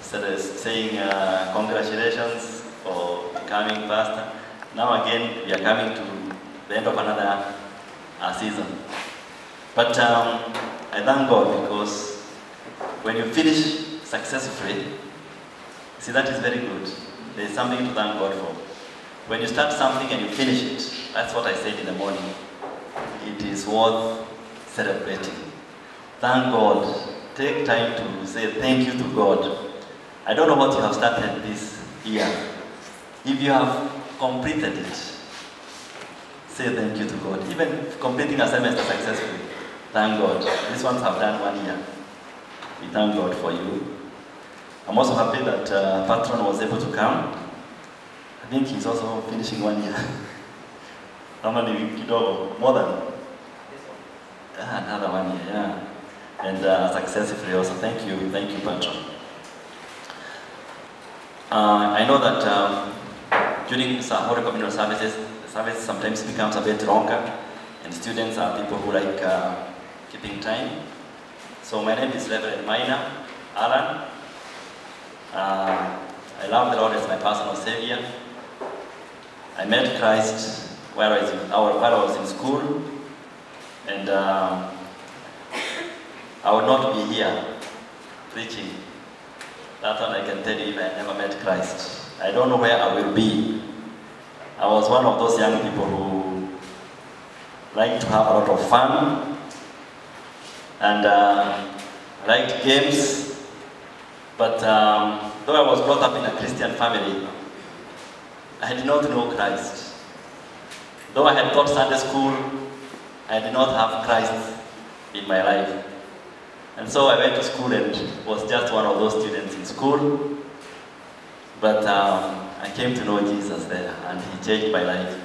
saying congratulations for becoming pastor. Now again, we are coming to the end of another season. But I thank God because when you finish successfully, see, that is very good. There is something to thank God for. When you start something and you finish it, that's what I said in the morning. It is worth celebrating. Thank God. Take time to say thank you to God. I don't know what you have started this year. If you have completed it, say thank you to God. Even completing a semester successfully, thank God. These ones have done 1 year. We thank God for you. I'm also happy that Patron was able to come. I think he's also finishing 1 year. How many kidogo? More than? Another 1 year, yeah. And successfully also. Thank you, Patron. I know that during Holy Communal services, the service sometimes becomes a bit longer, and students are people who like keeping time. So my name is Reverend Maina Alan. I love the Lord as my personal Savior. I met Christ while I was in school, and I would not be here preaching. That's what I can tell you if I never met Christ. I don't know where I will be. I was one of those young people who like to have a lot of fun and liked games. But though I was brought up in a Christian family, I did not know Christ. Though I had taught Sunday school, I did not have Christ in my life. And so I went to school and was just one of those students in school. But I came to know Jesus there, and he changed my life.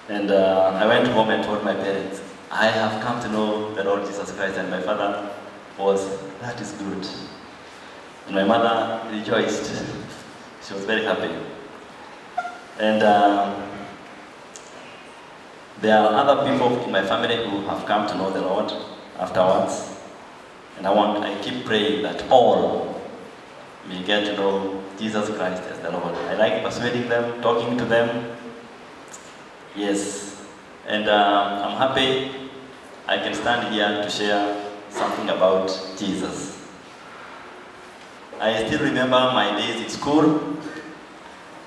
And I went home and told my parents, I have come to know the Lord Jesus Christ. And my father was, that is good. And my mother rejoiced. She was very happy. And there are other people in my family who have come to know the Lord afterwards. And I keep praying that all may get to know Jesus Christ as the Lord. I like persuading them, talking to them. Yes. And I'm happy I can stand here to share something about Jesus. I still remember my days in school.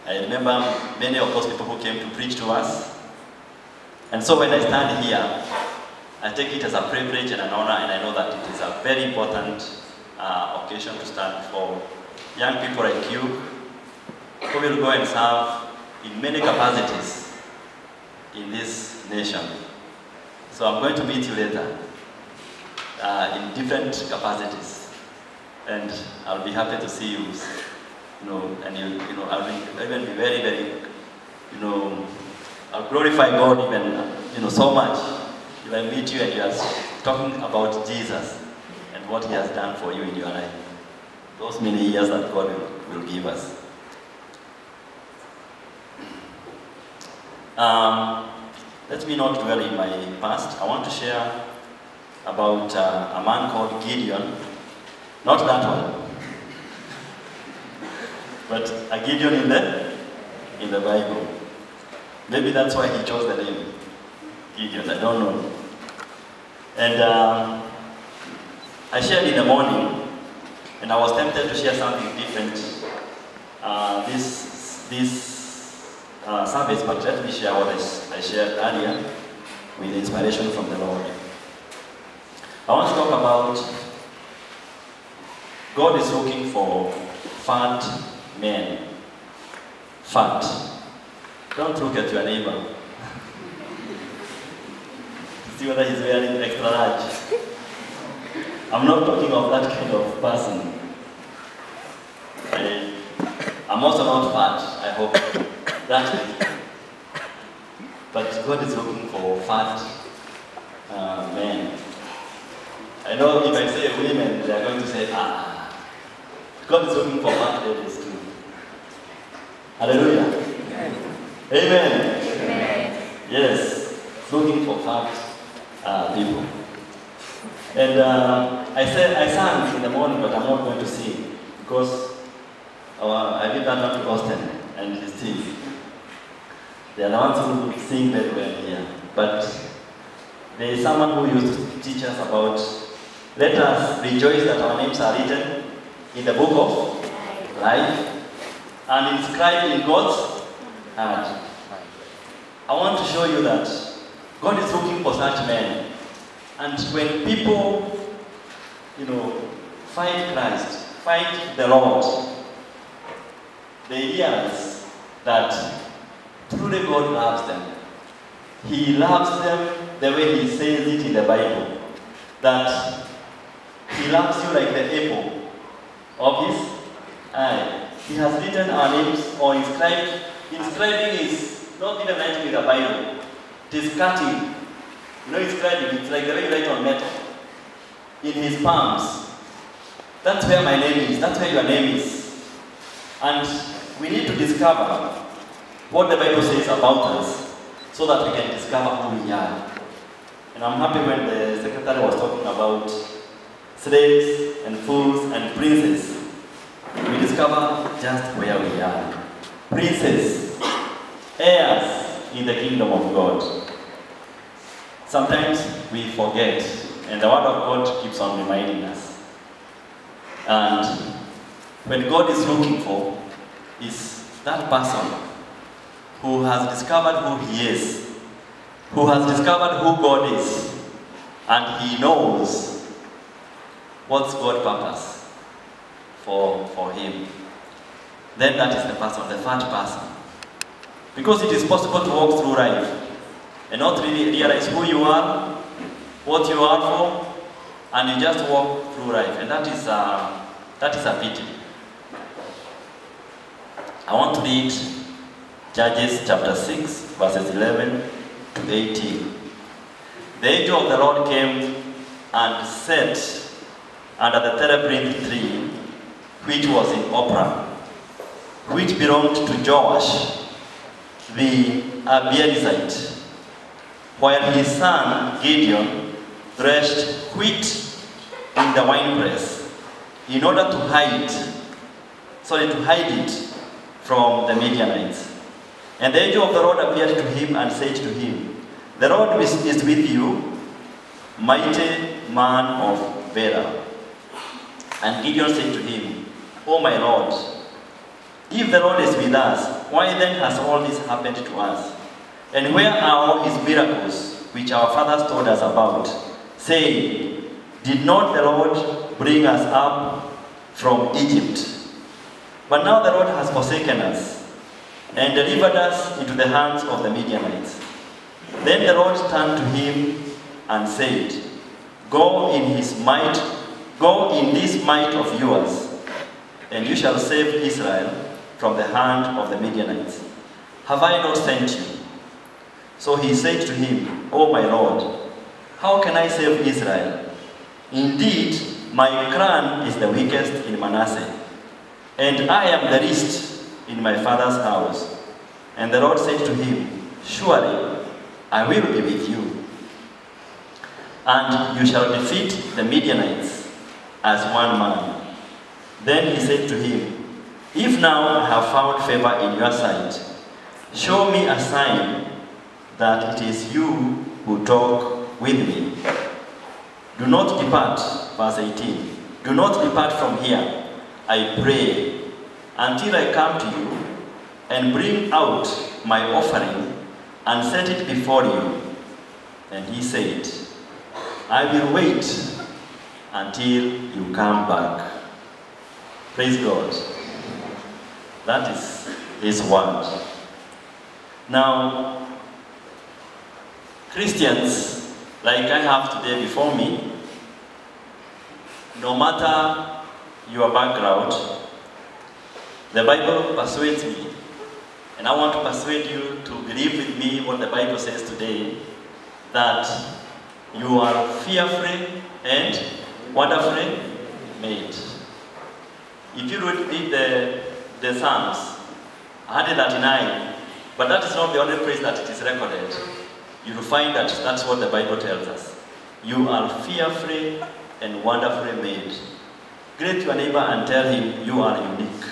I remember many of those people who came to preach to us. And so when I stand here, I take it as a privilege and an honor, and I know that it is a very important occasion to stand for young people like you who will go and serve in many capacities in this nation. So I'm going to meet you later in different capacities, and I'll be happy to see you. And I'll even be very, very, I'll glorify God even, so much. If I meet you and you are talking about Jesus and what he has done for you in your life, those many years that God will give us. Let me not dwell in my past. I want to share about a man called Gideon. Not that one, but a Gideon in the Bible. Maybe that's why he chose the name Gideon, I don't know. And I shared in the morning, and I was tempted to share something different this service, but let me share what I shared earlier with inspiration from the Lord. I want to talk about God is looking for fat men. Fat. Don't look at your neighbor. See whether he's wearing extra large. I'm not talking of that kind of person. I'm also not fat, I hope. That way. But God is looking for fat men. I know if I say women, they are going to say, God is looking for fat ladies too. Hallelujah. Amen. Amen. Yes, looking for fat people. And I sang in the morning, but I'm not going to sing because I did that one to Austin and his team. They are the ones who sing very well here. But there is someone who used to teach us about, let us rejoice that our names are written in the book of life and inscribed in God's heart. I want to show you that God is looking for such men. And when people, find Christ, find the Lord, they realize that truly God loves them. He loves them the way He says it in the Bible. That He loves you like the apple of His eye. He has written our names or inscribed. Inscribing is not even writing with the Bible. It is cutting. Inscribing, it's like the way you write on metal. In His palms. That's where my name is. That's where your name is. And we need to discover what the Bible says about us so that we can discover who we are. And I'm happy when the secretary was talking about slaves and fools and princes. We discover just where we are. Princes, heirs in the kingdom of God. Sometimes we forget, and the Word of God keeps on reminding us. And when God is looking for is that person who has discovered who he is, who has discovered who God is, and he knows what's God's purpose for him. Then that is the person, the third person. Because it is possible to walk through life and not really realize who you are, what you are for, and you just walk through life. And that is a pity. I want to read Judges chapter 6, verses 11 to 18. The angel of the Lord came and sat under the terebinth tree, which was in Ophrah, which belonged to Joash, the Abiezrite, while his son Gideon threshed wheat in the winepress in order to hide it from the Midianites. And the angel of the Lord appeared to him and said to him, "The Lord is with you, mighty man of valor." And Gideon said to him, "O my Lord, if the Lord is with us, why then has all this happened to us? And where are all his miracles, which our fathers told us about, saying, did not the Lord bring us up from Egypt? But now the Lord has forsaken us, and delivered us into the hands of the Midianites." Then the Lord turned to him and said, Go in this might of yours, and you shall save Israel from the hand of the Midianites. Have I not sent you? So he said to him, "O my Lord, how can I save Israel? Indeed, my clan is the weakest in Manasseh, and I am the least in my father's house." And the Lord said to him, "Surely I will be with you, and you shall defeat the Midianites as one man." Then he said to him, "If now I have found favor in your sight, show me a sign that it is you who talk with me. Do not depart," verse 18, "do not depart from here, I pray, until I come to you and bring out my offering and set it before you." And he said, "I will wait until you come back." Praise God. That is His word. Now, Christians, like I have today before me, no matter your background, the Bible persuades me. And I want to persuade you to believe with me what the Bible says today, that you are fearfully and wonderfully made. If you read the Psalms, 139, but that is not the only place that it is recorded. You will find that that's what the Bible tells us. You are fearfully and wonderfully made. Greet your neighbor and tell him you are unique.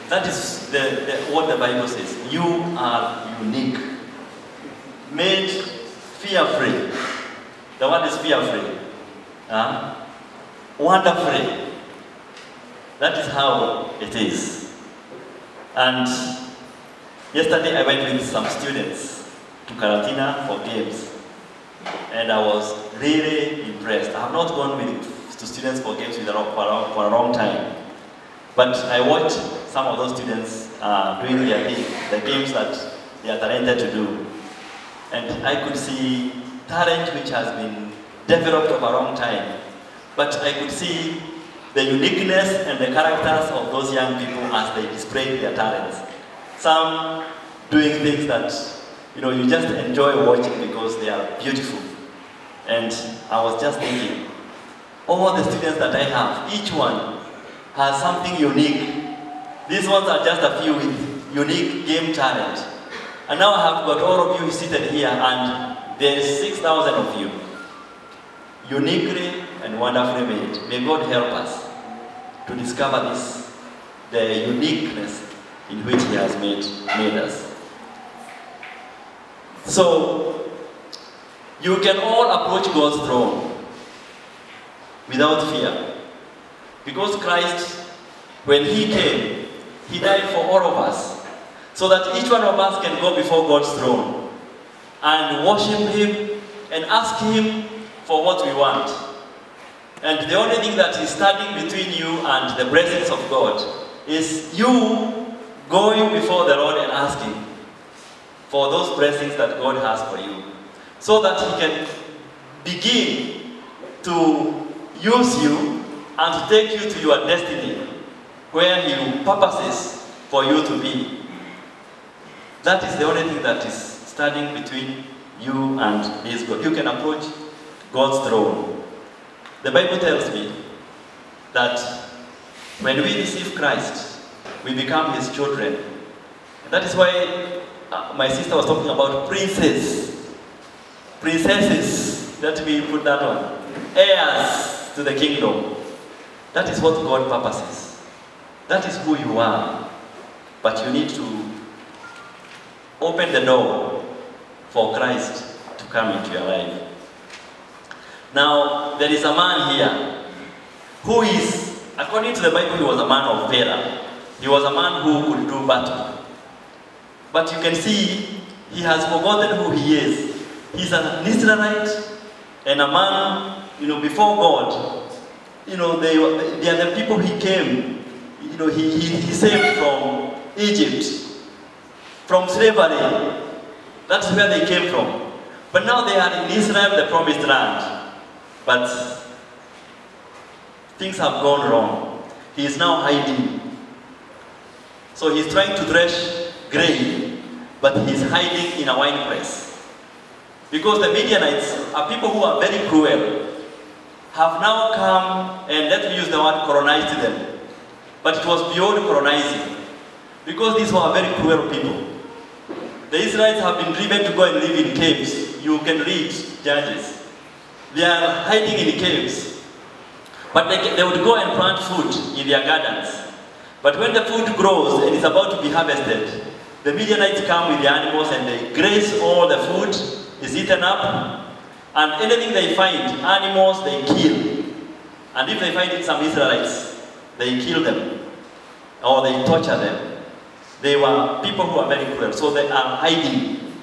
That is what the Bible says. You are unique. Made fear-free. The word is fear-free. Wonder-free. That is how it is. And yesterday I went with some students to Karatina for games. And I was really impressed. I have not gone to students for games for a long time. But I watched some of those students doing their thing, the games that they are talented to do. And I could see talent which has been developed over a long time. But I could see the uniqueness and the characters of those young people as they displayed their talents. Some doing things that you just enjoy watching because they are beautiful. And I was just thinking, all the students that I have, each one has something unique. These ones are just a few with unique game talent. And now I have got all of you seated here, and there is 6,000 of you. Uniquely and wonderfully made. May God help us to discover this, the uniqueness in which He has made us. So, you can all approach God's throne without fear. Because Christ, when He came, He died for all of us, so that each one of us can go before God's throne and worship Him and ask Him for what we want. And the only thing that is standing between you and the presence of God is you going before the Lord and asking for those blessings that God has for you, so that He can begin to use you and to take you to your destiny, where He purposes for you to be. That is the only thing that is standing between you and this God. You can approach God's throne. The Bible tells me that when we receive Christ, we become His children. And that is why my sister was talking about princesses. Let me put that one. Heirs to the kingdom. That is what God purposes. That is who you are. But you need to open the door for Christ to come into your life. Now, there is a man here who is, according to the Bible, he was a man of valor. He was a man who could do battle. But you can see, he has forgotten who he is. He's an Israelite and a man, before God. They are the people he came. He saved from Egypt, from slavery. That's where they came from. But now they are in Israel, the promised land. But things have gone wrong. He is now hiding. So he's trying to thresh grain, but he's hiding in a wine press. Because the Midianites are people who are very cruel, have now come and, let me use the word, colonized them. But it was beyond colonizing, because these were very cruel people. The Israelites have been driven to go and live in caves. You can read Judges. They are hiding in caves. But they would go and plant food in their gardens. But when the food grows and is about to be harvested, the Midianites come with the animals and they graze all the food, is eaten up, and anything they find, animals, they kill. And if they find some Israelites, they kill them, or they torture them. They were people who are very cruel, so they are hiding.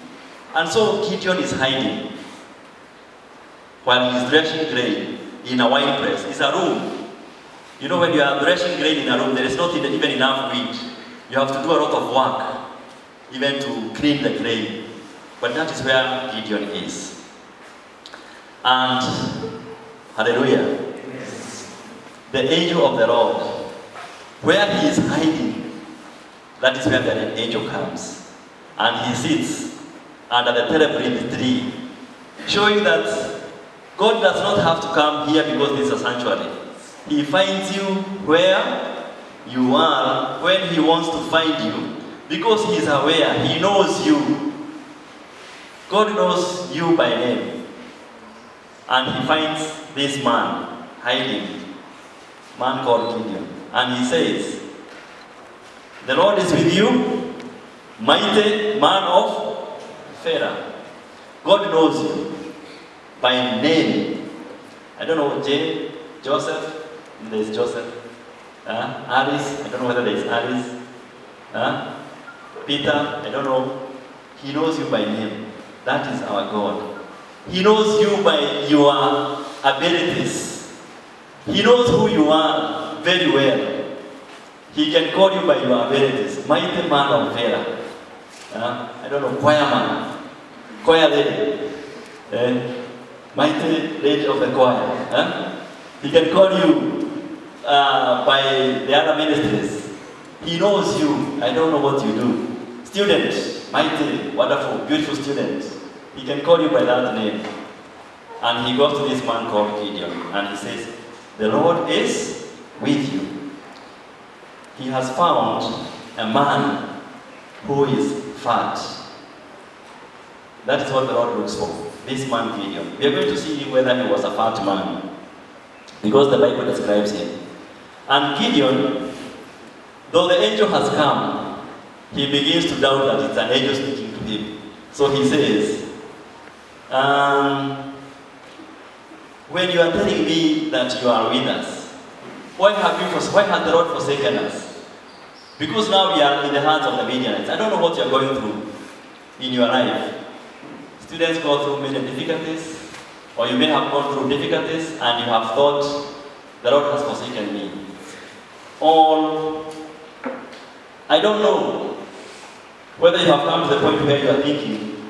And so Gideon is hiding while he's threshing grain in a wine press. It's a room. When you are threshing grain in a room, there is not even enough wind. You have to do a lot of work, even to clean the grain. But that is where Gideon is. And, hallelujah, the angel of the Lord, where he is hiding, that is where the angel comes. And he sits under the terebinth tree, showing that God does not have to come here because this is a sanctuary. He finds you where you are, when he wants to find you, because he is aware, he knows you. God knows you by name. And he finds this man hiding, man called Gideon. And he says, the Lord is with you, mighty man of Pharaoh. God knows you by name. I don't know, Joseph, there's Joseph. Aris, I don't know whether there's Aris. Peter, I don't know. He knows you by name. That is our God. He knows you by your abilities. He knows who you are very well. He can call you by your abilities. Mighty man of Pharaoh. I don't know, choir man, choir lady, mighty lady of the choir. He can call you by the other ministries. He knows you. I don't know what you do. Student, mighty, wonderful, beautiful student. He can call you by that name. And he goes to this man called Gideon and he says, the Lord is with you. He has found a man who is fat. That is what the Lord looks for. This man Gideon. We are going to see whether he was a fat man, because the Bible describes him. And Gideon, though the angel has come, he begins to doubt that it's an angel speaking to him. So he says, when you are telling me that you are with us, why has the Lord forsaken us? Because now we are in the hands of the Midianites. I don't know what you are going through in your life. Students go through many difficulties, or you may have gone through difficulties and you have thought, the Lord has forsaken me. Or, I don't know whether you have come to the point where you are thinking,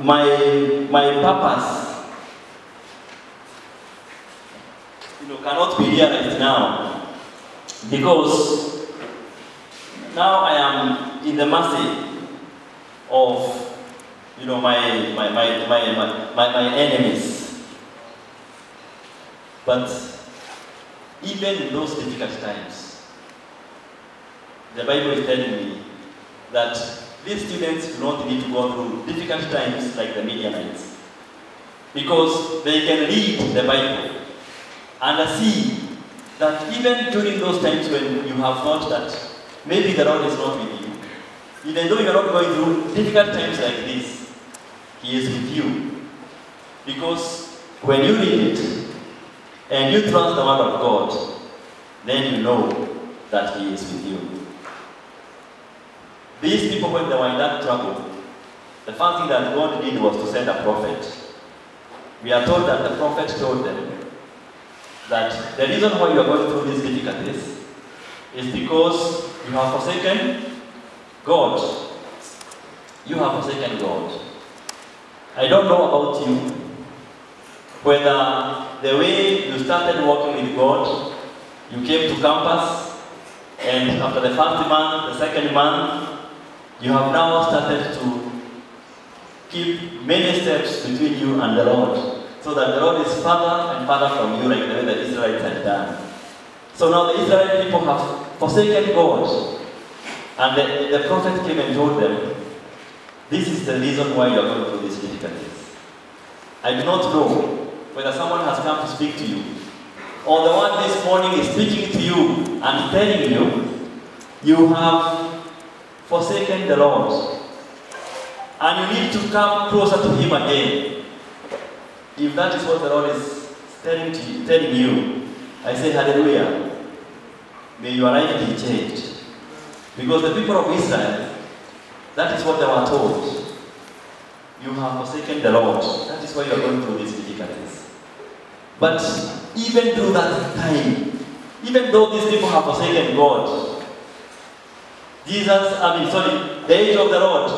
my purpose cannot be realized now, because now I am in the mercy of my enemies. But even in those difficult times, the Bible is telling me that these students do not need to go through difficult times like the Midianites, because they can read the Bible and see that even during those times when you have thought that maybe the Lord is not with you, even though you are not going through difficult times like this, He is with you. Because when you read it and you trust the word of God, then you know that He is with you. These people, when they were in that trouble, the first thing that God did was to send a prophet. We are told that the prophet told them that the reason why you are going through these difficulties is because you have forsaken God. You have forsaken God. I don't know about you, whether the way you started working with God, you came to campus, and after the first month, the second month, you have now started to keep many steps between you and the Lord, so that the Lord is further and further from you, like the way the Israelites had done. So now the Israelite people have forsaken God, and the prophet came and told them, this is the reason why you are going through these difficulties. I do not know whether someone has come to speak to you, or the one this morning is speaking to you and telling you, you have forsaken the Lord, and you need to come closer to Him again. If that is what the Lord is telling you, I say hallelujah. May your life be changed. Because the people of Israel, that is what they were told. You have forsaken the Lord. That is why you are going through these difficulties. But even through that time, even though these people have forsaken God, the angel of the Lord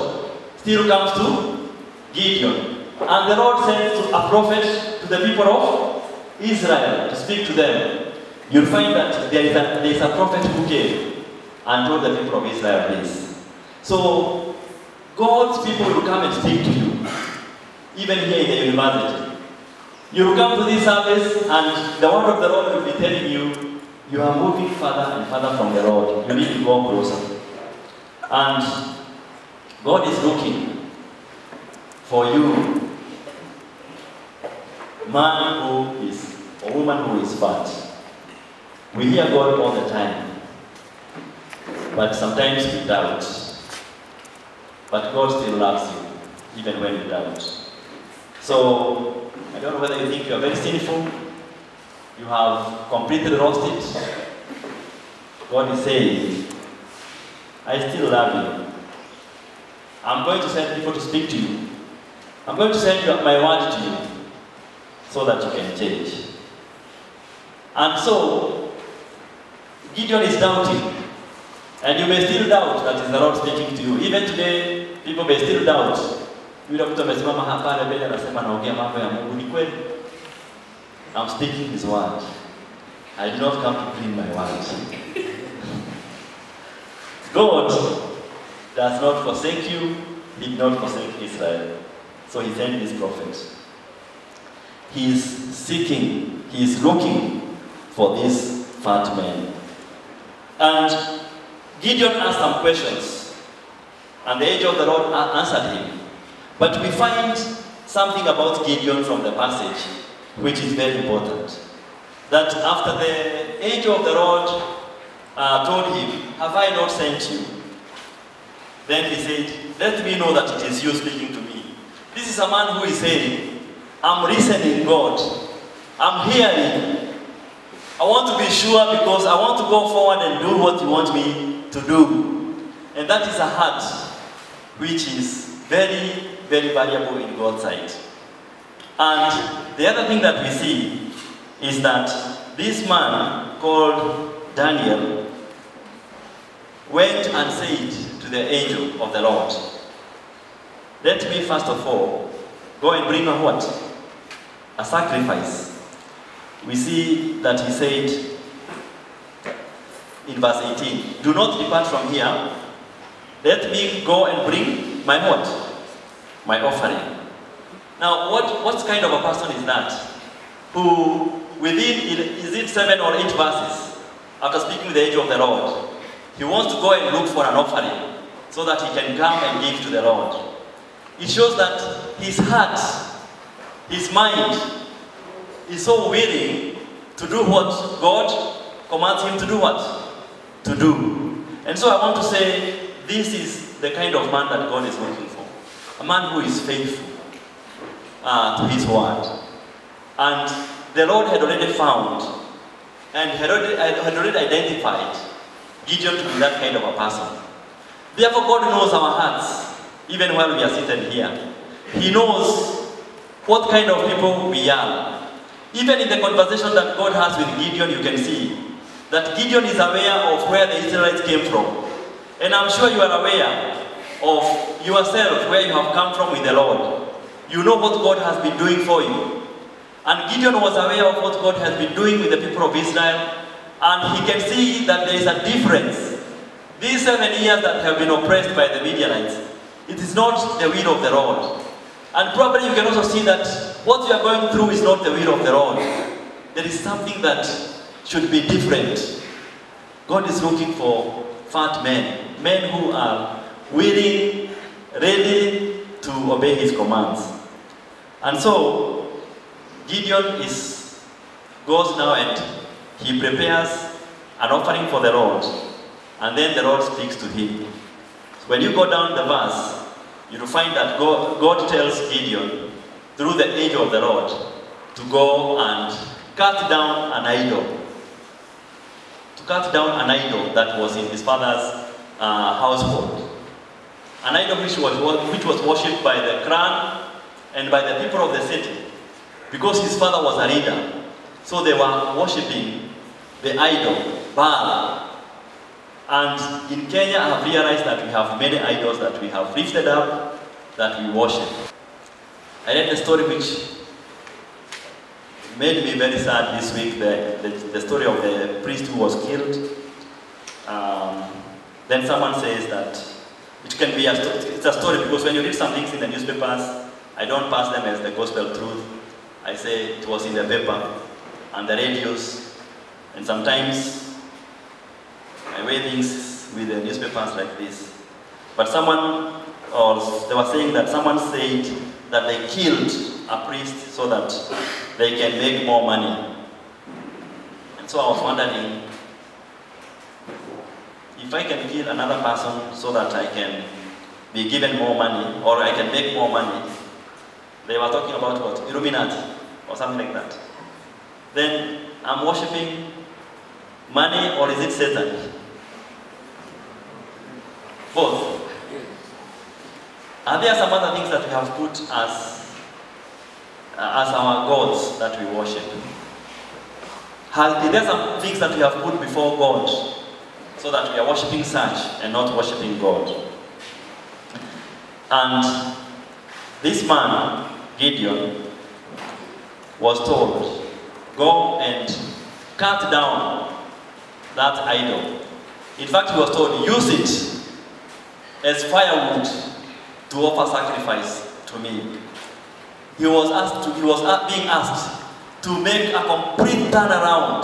still comes to Gideon. And the Lord sends a prophet to the people of Israel to speak to them. You'll find that there is a prophet who came and told the people of Israel this. So, God's people will come and speak to you, even here in the university. You will come to this service and the word of the Lord will be telling you, you are moving further and further from the Lord. You need to go closer. And God is looking for you, man who is or woman who is fat. We hear God all the time, but sometimes we doubt. But God still loves you, even when you doubt. So, I don't know whether you think you are very sinful, you have completely lost it. God is saying, I still love you. I'm going to send people to speak to you. I'm going to send my word to you so that you can change. And so, Gideon is doubting. And you may still doubt that is the Lord speaking to you. Even today, people may still doubt. Yule mtu amesimama hapa mbele anasema naongea mambo ya Mungu, ni kweli? I'm speaking his word. I did not come to bring my word. God does not forsake you. He did not forsake Israel. So he sent his prophet. He is seeking, he is looking for this fat man. And Gideon asked some questions, and the angel of the Lord answered him. But we find something about Gideon from the passage, which is very important. That after the angel of the Lord told him, have I not sent you? Then he said, let me know that it is you speaking to me. This is a man who is saying, I'm listening, God. I'm hearing. I want to be sure because I want to go forward and do what you want me to do. And that is a heart which is very, very valuable in God's sight. And the other thing that we see is that this man called Daniel went and said to the angel of the Lord, let me first of all go and bring a what? A sacrifice. We see that he said in verse 18, do not depart from here. Let me go and bring my what? My offering. Now, what kind of a person is that? Who, within, is it 7 or 8 verses, after speaking with the angel of the Lord, he wants to go and look for an offering so that he can come and give to the Lord. It shows that his heart, his mind, is so willing to do what God commands him to do what? To do. And so I want to say, this is the kind of man that God is looking for. A man who is faithful to his word. And the Lord had already found and had already identified Gideon to be that kind of a person. Therefore, God knows our hearts, even while we are seated here. He knows what kind of people we are. Even in the conversation that God has with Gideon, you can see that Gideon is aware of where the Israelites came from. And I'm sure you are aware of yourself, where you have come from with the Lord. You know what God has been doing for you. And Gideon was aware of what God has been doing with the people of Israel. And he can see that there is a difference. These 7 years that have been oppressed by the Midianites, it is not the will of the Lord. And probably you can also see that what you are going through is not the will of the Lord. There is something that should be different. God is looking for fat men, men who are willing, ready to obey his commands. And so, Gideon goes now and he prepares an offering for the Lord. And then the Lord speaks to him. So when you go down the verse, you'll find that God tells Gideon, through the angel of the Lord, to go and cut down an idol. To cut down an idol that was in his father's household. An idol which was worshipped by the clan and by the people of the city. Because his father was a leader. So they were worshipping the idol, Baal. And in Kenya, I have realized that we have many idols that we have lifted up, that we worship. I read the story which made me very sad this week, the story of the priest who was killed. Then someone says that it can be it's a story, because when you read some things in the newspapers, I don't pass them as the gospel truth. I say it was in the paper and the radios, and sometimes I weigh things with the newspapers like this. But they were saying that someone said that they killed a priest so that they can make more money. And so I was wondering if I can kill another person so that I can be given more money or I can make more money. They were talking about what? Illuminati or something like that. Then I'm worshipping money, or is it Satan? Both. Are there some other things that we have put as our gods that we worship? Are there some things that we have put before God so that we are worshipping such and not worshipping God? And this man, Gideon, was told, go and cut down that idol. In fact, he was told, use it as firewood to offer sacrifice to me. He was being asked to make a complete turnaround,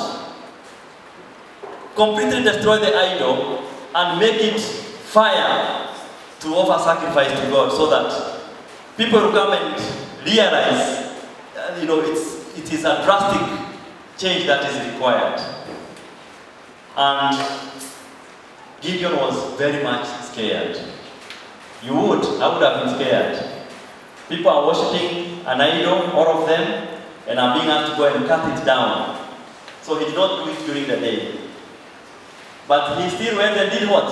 completely destroy the idol and make it fire to offer sacrifice to God, so that people will come and realize, it is a drastic change that is required. And Gideon was very much scared. I would have been scared. People are worshipping an idol, all of them, and are being asked to go and cut it down. So he did not do it during the day. But he still went and did what?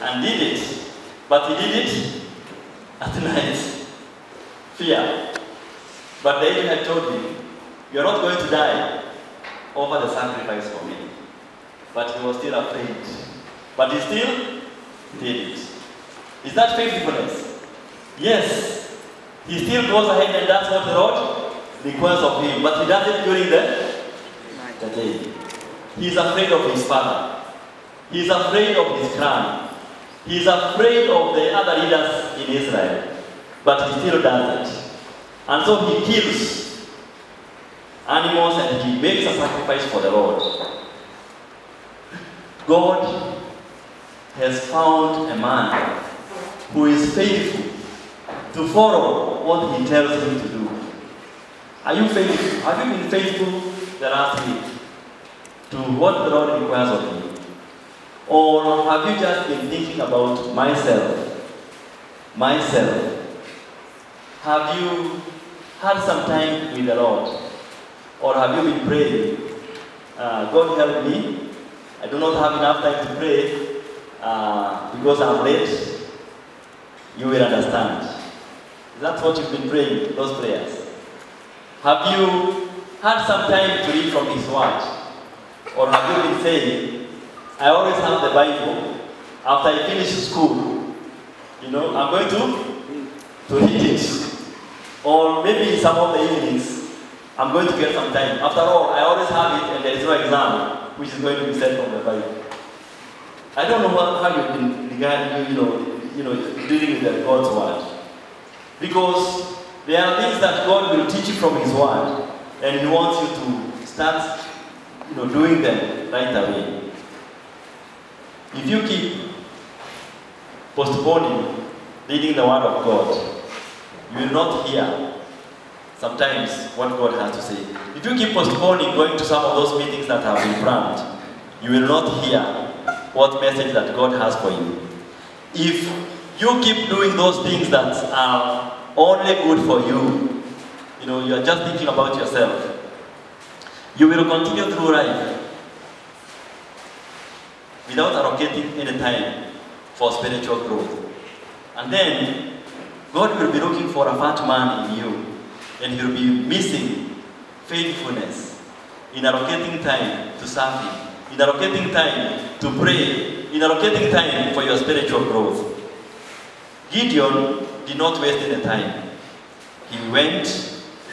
And did it. But he did it at night. Fear. But the angel had told him, you are not going to die over the sacrifice for me. But he was still afraid. But he still did it. Is that faithfulness? Yes. He still goes ahead and does what the Lord requires of him. But he does it during the day. He is afraid of his father. He is afraid of his clan. He is afraid of the other leaders in Israel. But he still does it. And so he kills animals and he makes a sacrifice for the Lord. God has found a man who is faithful to follow what he tells him to do. Are you faithful? Have you been faithful the last week to what the Lord requires of you? Or have you just been thinking about myself? Have you had some time with the Lord? Or have you been praying? God help me. I do not have enough time to pray because I'm late. You will understand. Is that what you've been praying, those prayers? Have you had some time to read from His Word? Or have you been saying, I always have the Bible. After I finish school, I'm going to read it. Or maybe some of the evenings, I'm going to get some time. After all, I always have it and there is no exam which is going to be sent from the Bible. I don't know how you've been regarding, dealing with God's Word. Because there are things that God will teach you from His Word, and He wants you to start, doing them right away. If you keep postponing reading the Word of God, you will not hear sometimes what God has to say. If you keep postponing going to some of those meetings that have been planned, you will not hear what message that God has for you. If you keep doing those things that are only good for you, you are just thinking about yourself, you will continue through life without allocating any time for spiritual growth. And then God will be looking for a fat man in you, and He will be missing faithfulness in allocating time to serve Him, in allocating time to pray, in allocating time for your spiritual growth. Gideon did not waste any time. He went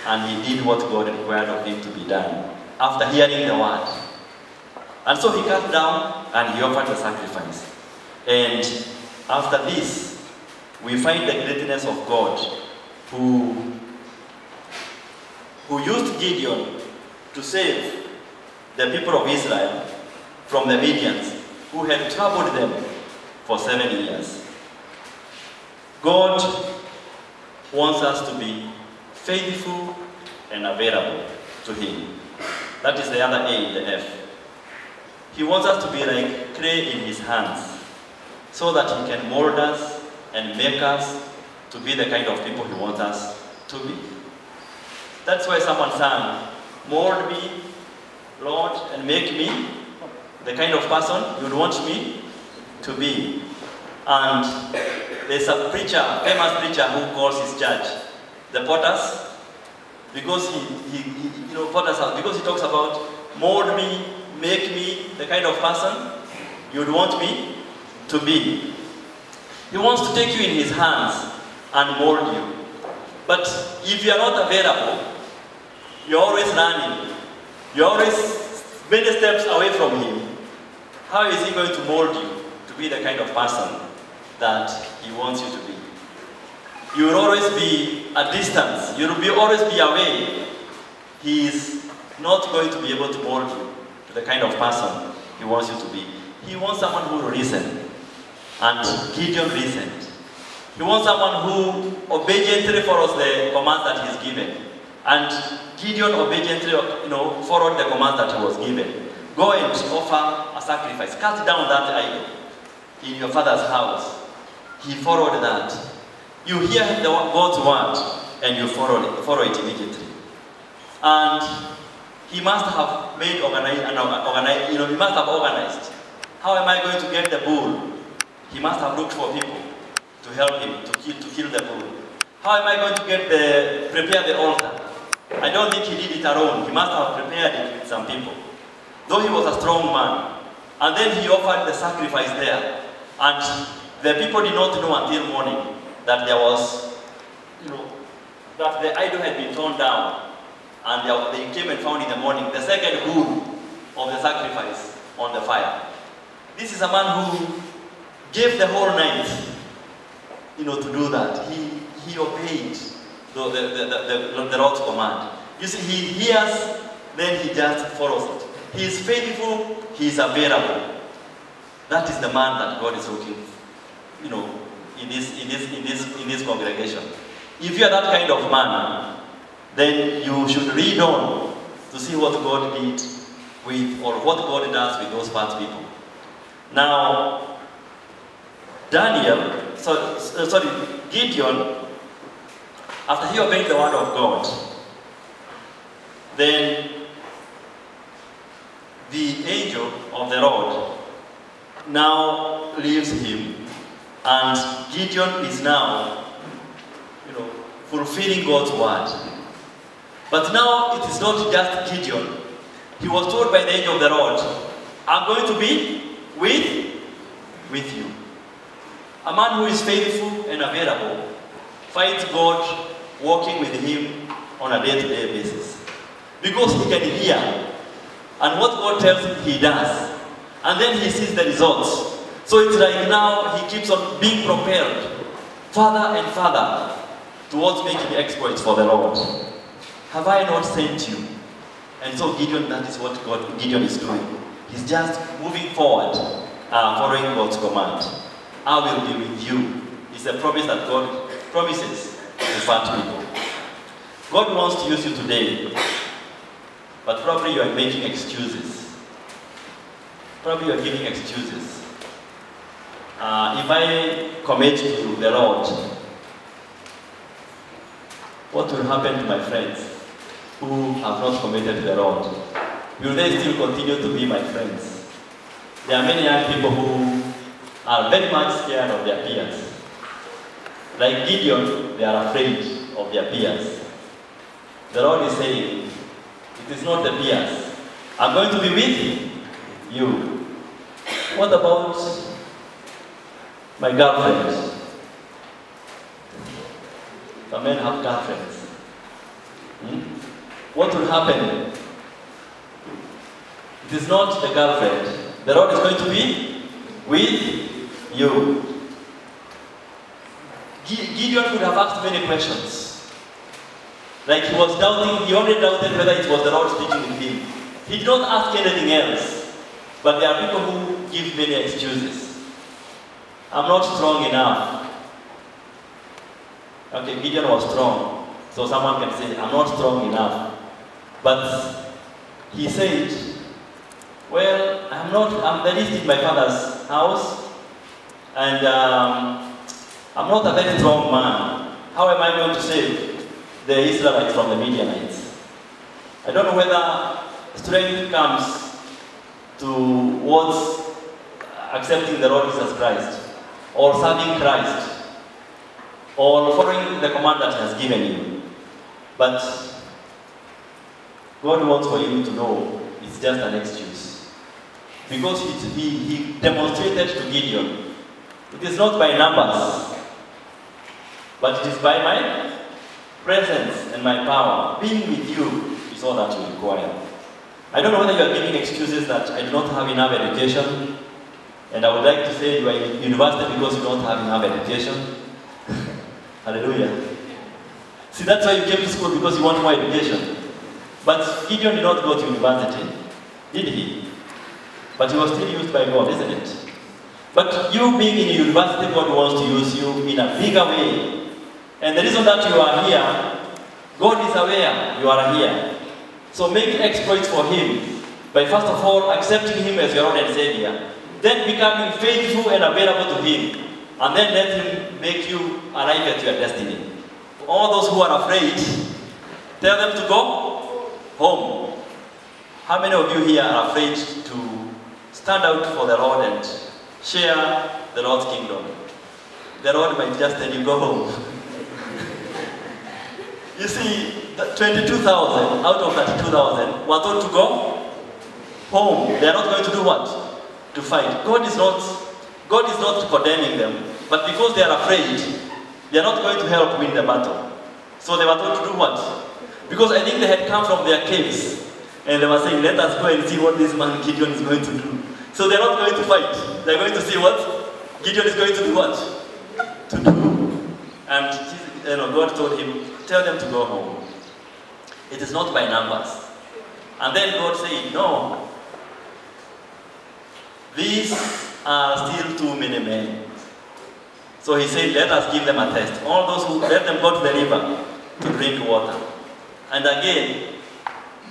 and he did what God required of him to be done after hearing the word. And so he cut down and he offered the sacrifice. And after this, we find the greatness of God who used Gideon to save the people of Israel from the Midians who had troubled them for 7 years. God wants us to be faithful and available to Him. That is the other A, the F. He wants us to be like clay in his hands, so that he can mold us and make us to be the kind of people he wants us to be. That's why someone sang, mold me, Lord, and make me the kind of person you'd want me to be. And there's a preacher, famous preacher, who calls his church the Potters, because because he talks about mold me, make me the kind of person you'd want me to be. He wants to take you in his hands and mold you. But if you are not available, you're always running, you're always many steps away from him, how is he going to mold you to be the kind of person that he wants you to be? You will always be at distance, you will always be away. He is not going to be able to mold you to the kind of person he wants you to be. He wants someone who will listen. And Gideon listened. He wants someone who obediently follows the commands that he's given. And Gideon obediently, followed the commands that he was given. Go and offer a sacrifice. Cut down that idol in your father's house. He followed that. You hear God's word and you follow it immediately. And he must have made he must have organized. How am I going to get the bull? He must have looked for people to help him to kill the bull. How am I going to prepare the altar? I don't think he did it alone. He must have prepared it with some people. Though he was a strong man. And then he offered the sacrifice there. And the people did not know until morning that there was, that the idol had been torn down. And they came and found in the morning the second bull of the sacrifice on the fire. This is a man who gave the whole night, to do that. He obeyed the Lord's command. You see, he hears, then he just follows it. He is faithful, he is available. That is the man that God is looking, in this congregation. If you are that kind of man, then you should read on to see what God did with, or what God does with those bad people. Now, Gideon, after he obeyed the word of God, then the angel of the Lord now leaves him, and Gideon is now, fulfilling God's word. But now it is not just Gideon. He was told by the angel of the Lord, I'm going to be with you. A man who is faithful and available finds God walking with him on a day-to-day basis. Because he can hear, and what God tells him, he does. And then he sees the results. So it's like now he keeps on being propelled further and further towards making exploits for the Lord. Have I not sent you? And so Gideon, that is what Gideon is doing. He's just moving forward, following God's command. I will be with you. It's a promise that God promises to bad people. God wants to use you today, but probably you are making excuses. Probably you are giving excuses. If I commit to the Lord, what will happen to my friends who have not committed to the Lord? Will they still continue to be my friends? There are many young people who are very much scared of their peers. Like Gideon, they are afraid of their peers. The Lord is saying, it is not the peers. I'm going to be with you. What about my girlfriend? Some men have girlfriends. What will happen? It is not the girlfriend. The Lord is going to be with you. Gideon could have asked many questions. Like he was doubting, he only doubted whether it was the Lord speaking with him. He did not ask anything else. But there are people who give many excuses. I'm not strong enough. Okay, Gideon was strong. So someone can say, I'm not strong enough. But he said, well, I'm the least in my father's house, and I'm not a very strong man. How am I going to save the Israelites from the Midianites? I don't know whether strength comes towards accepting the Lord Jesus Christ, or serving Christ, or following the command that He has given you. But God wants for you to know it's just an excuse. Because he demonstrated to Gideon, it is not by numbers, but it is by my presence and my power. Being with you is all that you require. I don't know whether you are giving excuses that I do not have enough education, and I would like to say you are in university because you don't have enough education. Hallelujah. See, that's why you came to school, because you want more education. But Gideon did not go to university, did he? But he was still used by God, isn't it? But you being in university, God wants to use you in a bigger way. And the reason that you are here, God is aware you are here. So make exploits for Him by first of all accepting Him as your Lord and Savior, then becoming faithful and available to Him, and then let Him make you arrive at your destiny. For all those who are afraid, tell them to go home. How many of you here are afraid to stand out for the Lord and share the Lord's kingdom? The Lord might just tell you, go home. You see, 22,000 out of 32,000 were told to go home. They are not going to do what? To fight. God is not condemning them, but because they are afraid, they are not going to help win the battle. So they were told to do what? Because I think they had come from their caves, and they were saying, let us go and see what this man Gideon is going to do. So they're not going to fight. They're going to see what Gideon is going to do what? To do. And God told him, tell them to go home. It is not by numbers. And then God said, no. These are still too many men. So He said, let us give them a test. All those who, let them go to the river to drink water. And again,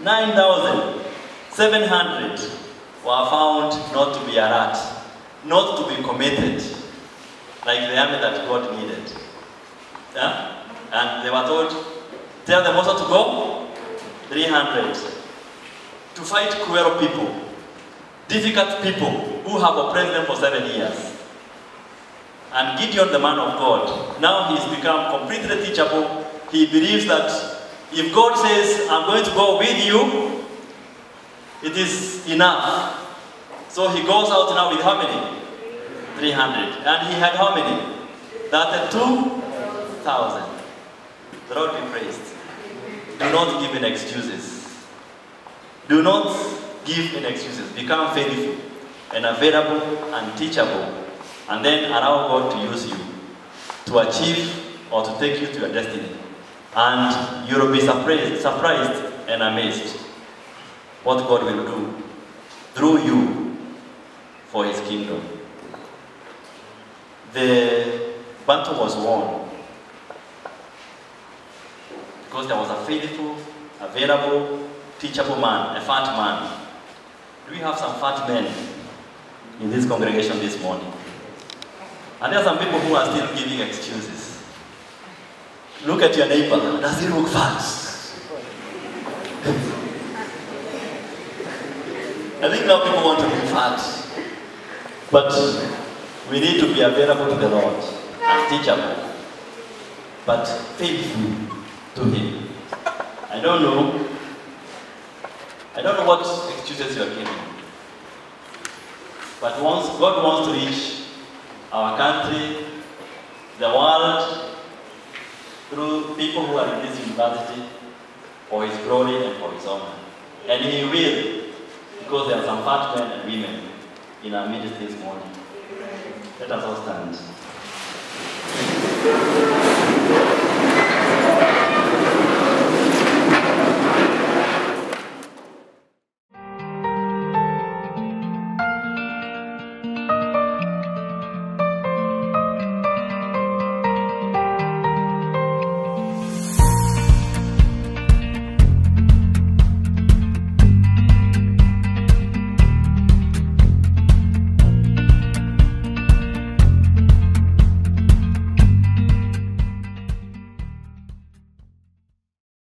9,700 were found not to be alert, not to be committed, like the army that God needed. Yeah? And they were told, tell them also to go, 300, to fight cruel people, difficult people who have oppressed them for 7 years. And Gideon, the man of God, now he's become completely teachable. He believes that if God says, I'm going to go with you, it is enough. So he goes out now with how many? 300. And he had how many? 32,000. The Lord be praised. Do not give in excuses. Do not give in excuses. Become faithful and available and teachable. And then allow God to use you to achieve or to take you to your destiny. And you will be surprised and amazed what God will do through you for His kingdom. The battle was won because there was a faithful, available, teachable man, a fat man. Do we have some fat men in this congregation this morning? And there are some people who are still giving excuses. Look at your neighbor. Does he look fat? I think now people want to be fat. But we need to be available to the Lord and teachable, but faithful to Him. I don't know what excuses you are giving. But once God wants to reach our country, the world, through people who are in this university, for His glory and for His honor. And He will, because there are some fat men and women in our midst this morning. Let us all stand.